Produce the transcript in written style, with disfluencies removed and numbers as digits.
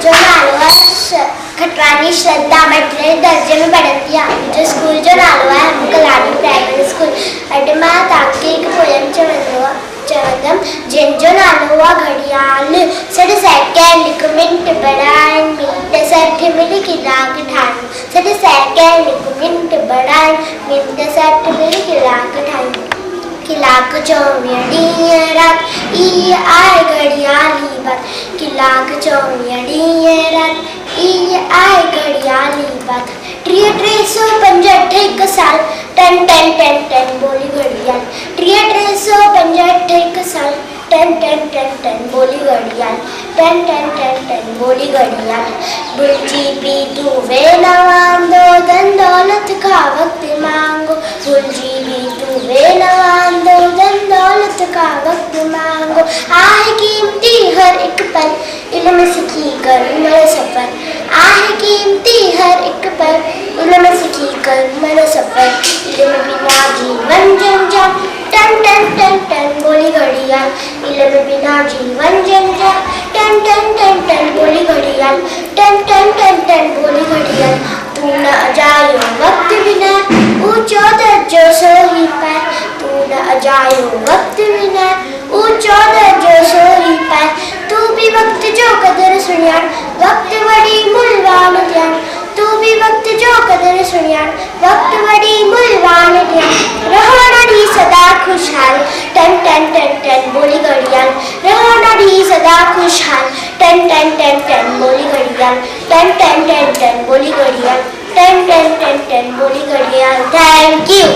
जो नालो है खटवानी श्रद्धा म्हटले दर्जे में पढ़ती है जो स्कूल जो नालो है कलानी प्राइमरी स्कूल अटे मां ताके एक पोयम चवंदम जिनजो नालो हुआ घड़ियाल सड सेकंड मिनट बढ़ाइण मिनट 60 मिली कलाक ठाहिण सड सेकंड मिनट बढ़ाइण मिनट 60 मिली कलाक ठाहिण कलाक 24 ॾींहं राति इहा आहे घड़ियाली बात कलाक 24 ॾींहं राति इहा आहे घड़ियाली बात 365 हिकु साल टन टन टन टन बोली घड़ियाल 365 हिकु साल टन टन टन टन बोली घड़ियाल टन टन टन टन बोली घड़ियाल भुलजी पी तू वे न वांदो धन दौलत का वक्त मांगो भुलजी पी तू वे न वांदो धन दौलत का वक्त मांगो आहे कीमती हर एक पल इल्म सीखी कर उम्र सफर आहे कीमती हर एक पल इल्म सीखी कर उम्र सफर इल्म बिना जीवन जंजाल टन टन टन टन बोली घड़ियाल इल्म बिना जीवन जंजाल टन टन टन टन बोली घड़ियाल टन टन टन टन बोली घड़ियाल तू न अजायो वक्त बिना ऊंचो दर्जो सोही पाए तू न अजायो वक्त बिना ऊंचो दर्जो सोही पाए तू भी वक्त जो कदर सुनियाण वक्त वड़ी मुल्वान ध्यान तू भी वक्त जो कदर सुनियाण वक्त वड़ी मुल्वान ध्यान रहो नड़ी सदा खुशहाल टन टन टन टन बोली घड़ियाल रहो नड़ी सदा खुशहाल टन टन टन टन बोली घड़ियाल टन टन टन टन बोली घड़ियाल टन टन टन टन बोली घड़ियाल थैंक यू।